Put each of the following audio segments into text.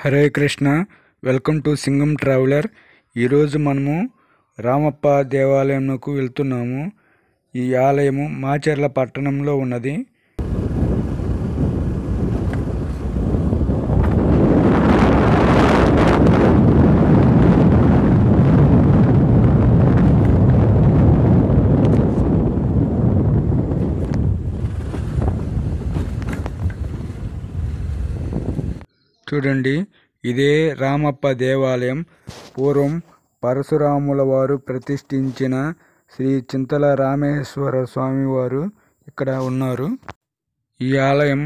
Hare Krishna. Welcome to Singam traveller. ఈరోజు మనము రామప్ప దేవాలయంకు వెళ్తున్నాము. ఈ ఆలయము మాచర్ల పట్టణంలో ఉన్నది. చూడండి, ఇదే రామప్ప దేవాలయం. పూర్వం పరశురాముల వారు ప్రతిష్ఠించిన శ్రీ చింతల రామేశ్వర స్వామి వారు ఇక్కడ ఉన్నారు. ఈ ఆలయం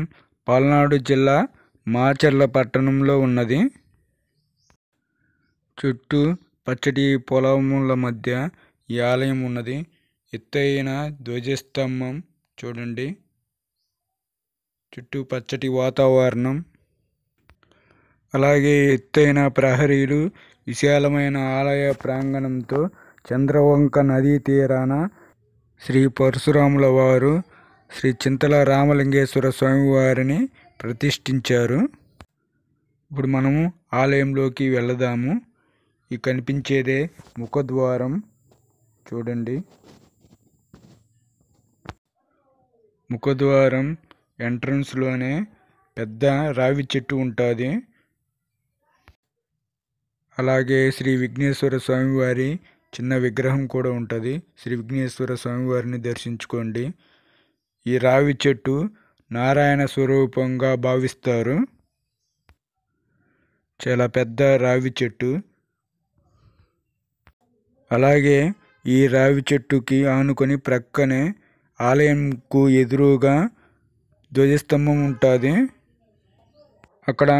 పల్నాడు జిల్లా మాచర్ల పట్టణంలో ఉన్నది. చుట్టూ పచ్చటి పొలముల మధ్య ఈ ఆలయం ఉన్నది. ఎత్తైన ధ్వజస్తంభం చూడండి, చుట్టూ పచ్చటి వాతావరణం, అలాగే ఎత్తైన ప్రహరీలు, విశాలమైన ఆలయ ప్రాంగణంతో చంద్రవంక నదీ తీరాన శ్రీ పరశురాముల వారు శ్రీ చింతల రామలింగేశ్వర స్వామి వారిని ప్రతిష్ఠించారు. ఇప్పుడు మనము ఆలయంలోకి వెళదాము. ఈ కనిపించేదే ముఖద్వారం. చూడండి, ముఖద్వారం ఎంట్రన్స్లోనే పెద్ద రావి చెట్టు ఉంటుంది. అలాగే శ్రీ విఘ్నేశ్వర స్వామి వారి చిన్న విగ్రహం కూడా ఉంటుంది. శ్రీ విఘ్నేశ్వర స్వామి వారిని దర్శించుకోండి. ఈ రావి చెట్టు నారాయణ స్వరూపంగా భావిస్తారు. చాలా పెద్ద రావి చెట్టు. అలాగే ఈ రావి చెట్టుకి ఆనుకొని ప్రక్కనే ఆలయంకు ఎదురుగా ధ్వజస్తంభం ఉంటుంది. అక్కడ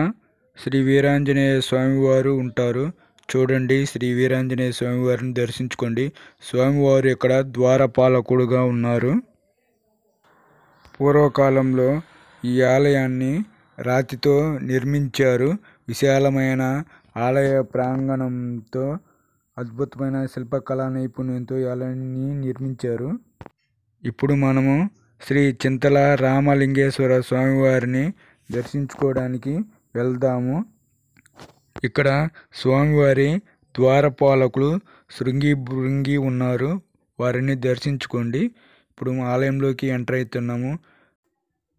శ్రీ వీరాంజనేయ స్వామి వారు ఉంటారు. చూడండి, శ్రీ వీరాంజనేయ స్వామి వారిని దర్శించుకోండి. స్వామివారు ఇక్కడ ద్వారపాలకుడుగా ఉన్నారు. పూర్వకాలంలో ఈ ఆలయాన్ని రాతితో నిర్మించారు. విశాలమైన ఆలయ ప్రాంగణంతో అద్భుతమైన శిల్పకళా నైపుణ్యంతో ఈ ఆలయాన్ని నిర్మించారు. ఇప్పుడు మనము శ్రీ చింతల రామలింగేశ్వర స్వామివారిని దర్శించుకోవడానికి వెళ్దాము. ఇక్కడ స్వామివారి ద్వారపాలకులు శృంగి భృంగి ఉన్నారు. వారిని దర్శించుకోండి. ఇప్పుడు ఆలయంలోకి ఎంటర్ అవుతున్నాము.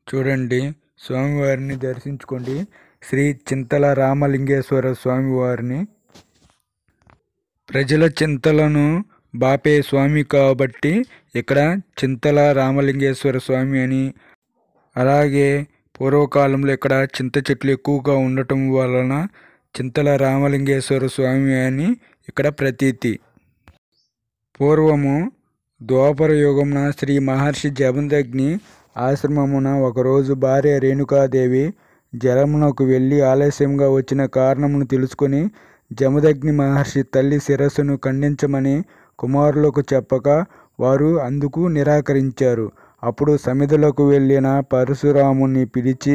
చూడండి, స్వామివారిని దర్శించుకోండి. శ్రీ చింతల రామలింగేశ్వర స్వామివారిని. ప్రజల చింతలను బాపే స్వామి కాబట్టి ఇక్కడ చింతల రామలింగేశ్వర స్వామి అని, అలాగే పూర్వకాలంలో ఇక్కడ చింత చెట్లు ఎక్కువగా ఉండటం వలన చింతల రామలింగేశ్వర స్వామి అని ఇక్కడ ప్రతీతి. పూర్వము ద్వాపర యుగమున శ్రీ మహర్షి జమదగ్ని ఆశ్రమమున ఒకరోజు భార్య రేణుకాదేవి జలమునకు వెళ్ళి ఆలస్యంగా వచ్చిన కారణమును తెలుసుకొని జమదగ్ని మహర్షి తల్లి శిరస్సును ఖండించమని కుమారులకు చెప్పగా వారు అందుకు నిరాకరించారు. అప్పుడు సమిధులకు వెళ్ళిన పరశురాముని పిలిచి,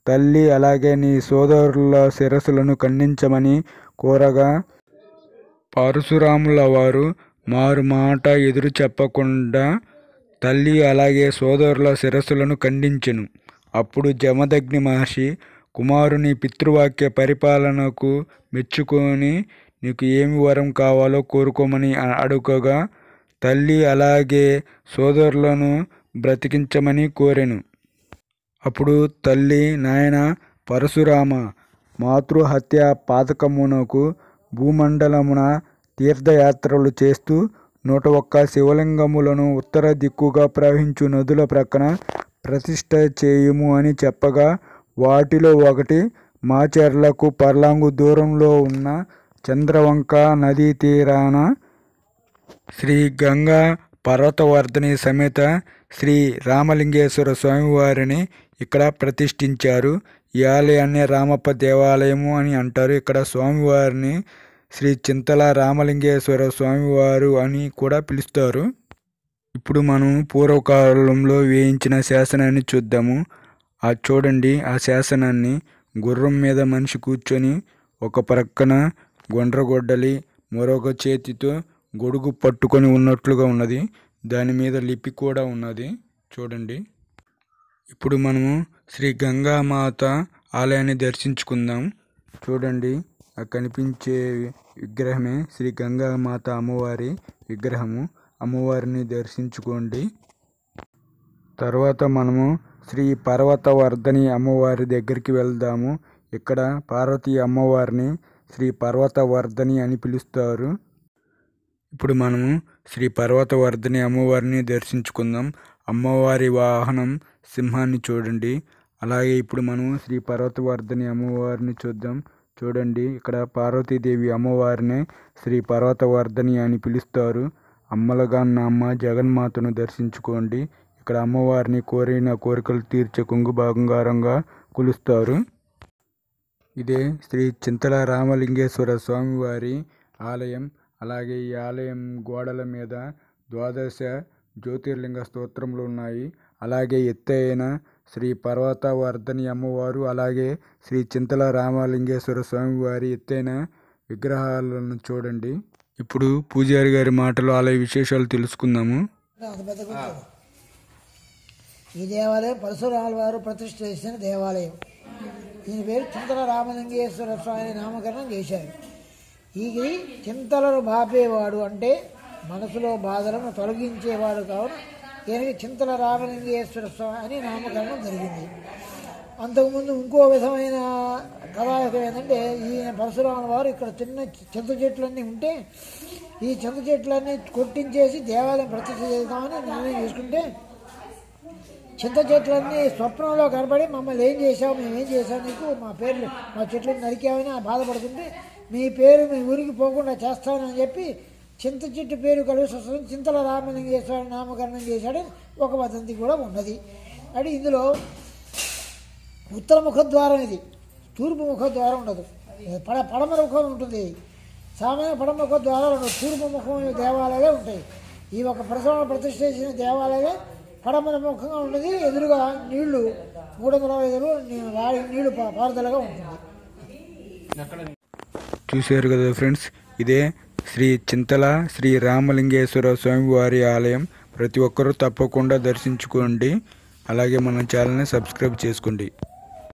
తల్లి అలాగే నీ సోదరుల శిరస్సులను ఖండించమని కోరగా పరశురాముల వారు మారు మాట ఎదురు చెప్పకుండా తల్లి అలాగే సోదరుల శిరస్సులను ఖండించెను. అప్పుడు జమదగ్ని మహర్షి కుమారుని పితృవాక్య పరిపాలనకు మెచ్చుకొని నీకు ఏమి వరం కావాలో కోరుకోమని అడుగగా తల్లి అలాగే సోదరులను బ్రతికించమని కోరెను. అప్పుడు తల్లి, నాయన పరశురామ, మాతృహత్య పాతకమునకు భూమండలమున తీర్థయాత్రలు చేస్తూ 101 శివలింగములను ఉత్తర దిక్కుగా ప్రవహించు నదుల ప్రక్కన ప్రతిష్ఠ చేయుము అని చెప్పగా వాటిలో ఒకటి మాచర్లకు పర్లాంగు దూరంలో ఉన్న చంద్రవంక నదీ తీరాన శ్రీ గంగా పర్వతవర్ధని సమేత శ్రీ రామలింగేశ్వర స్వామివారిని ఇక్కడ ప్రతిష్ఠించారు. ఈ ఆలయాన్ని రామప్ప దేవాలయము అని అంటారు. ఇక్కడ స్వామివారిని శ్రీ చింతల రామలింగేశ్వర స్వామివారు అని కూడా పిలుస్తారు. ఇప్పుడు మనం పూర్వకాలంలో వేయించిన శాసనాన్ని చూద్దాము. చూడండి, ఆ శాసనాన్ని గుర్రం మీద మనిషి కూర్చొని ఒక ప్రక్కన గొండ్రగొడ్డలి మరొక చేతితో గొడుగు పట్టుకొని ఉన్నట్లుగా ఉన్నది. దాని మీద లిపి కూడా ఉన్నది. చూడండి, ఇప్పుడు మనము శ్రీ గంగామాత ఆలయాన్ని దర్శించుకుందాం. చూడండి, ఆ కనిపించే విగ్రహమే శ్రీ గంగామాత అమ్మవారి విగ్రహము. అమ్మవారిని దర్శించుకోండి. తర్వాత మనము శ్రీ పర్వతవర్ధని అమ్మవారి దగ్గరికి వెళ్దాము. ఇక్కడ పార్వతీ అమ్మవారిని శ్రీ పర్వతవర్ధని అని పిలుస్తారు. ఇప్పుడు మనము శ్రీ పర్వతవర్ధని అమ్మవారిని దర్శించుకుందాం. అమ్మవారి వాహనం సింహాన్ని చూడండి. అలాగే ఇప్పుడు మనం శ్రీ పర్వతవర్ధని అమ్మవారిని చూద్దాం. చూడండి, ఇక్కడ పార్వతీదేవి అమ్మవారిని శ్రీ పర్వతవర్ధని అని పిలుస్తారు. అమ్మలగాన్న అమ్మ జగన్మాతను దర్శించుకోండి. ఇక్కడ అమ్మవారిని కోరిన కోరికలు తీర్చే కొంగు బంగారంగా కొలుస్తారు. ఇదే శ్రీ చింతల రామలింగేశ్వర స్వామివారి ఆలయం. అలాగే ఈ ఆలయం గోడల మీద ద్వాదశ జ్యోతిర్లింగ స్తోత్రములు ఉన్నాయి. అలాగే ఎత్తైన శ్రీ పర్వతవర్ధని అమ్మవారు, అలాగే శ్రీ చింతల రామలింగేశ్వర స్వామివారి ఎత్తైన విగ్రహాలను చూడండి. ఇప్పుడు పూజారి గారి మాటలు ఆలయ విశేషాలు తెలుసుకుందాము. ఈ దేవాలయం పరశురాముల వారు ప్రతిష్ఠ చేసిన దేవాలయం. దీని పేరు చింతల రామలింగేశ్వర స్వామిని నామకరణం చేశారు. ఈ చింతలను బాపేవాడు అంటే మనసులో బాధలను తొలగించేవాడు కావున ఈయనకి చింతల రామలింగేశ్వర స్వామి అని నామకరణం జరిగింది. అంతకుముందు ఇంకో విధమైన కథాయుగం ఏంటంటే, ఈయన పరశురాముల వారు ఇక్కడ చిన్న చింత చెట్లన్నీ ఉంటే ఈ చింత చెట్లన్నీ కొట్టించేసి దేవాలయం ప్రతిష్ఠ చేద్దామని నిర్ణయం చేసుకుంటే, చింత చెట్లన్నీ స్వప్నంలో కనబడి మమ్మల్ని ఏం చేసావు, మేమేం చేసావు, నీకు మా పేర్లు మా చెట్లు నరికామని బాధపడుతుంటే మీ పేరు మీ ఊరికి పోకుండా చేస్తానని చెప్పి చింత చెట్టు పేరు కలిసి వస్తుంది. చింతల రామలింగేశ్వర నామకరణం చేశాడని ఒక వదంతి కూడా ఉన్నది. అంటే ఇందులో ఉత్తర ముఖద్వారం, ఇది తూర్పు ముఖద్వారం ఉండదు, పడమర ముఖం ఉంటుంది. సామాన్య పడమర ముఖద్వారాలు ఉండవు, తూర్పు ముఖం దేవాలయాలే ఉంటాయి. ఈ ఒక ప్రసవన ప్రతిష్ఠ చేసిన దేవాలయమే పడమర ముఖంగా ఉంటుంది. ఎదురుగా నీళ్లు 365 నీళ్లు పారుదలగా ఉంటుంది. చూశారు కదా ఫ్రెండ్స్, ఇదే శ్రీ చింతల శ్రీ రామలింగేశ్వర స్వామివారి ఆలయం. ప్రతి ఒక్కరూ తప్పకుండా దర్శించుకోండి. అలాగే మన ఛానల్ని సబ్స్క్రైబ్ చేసుకోండి.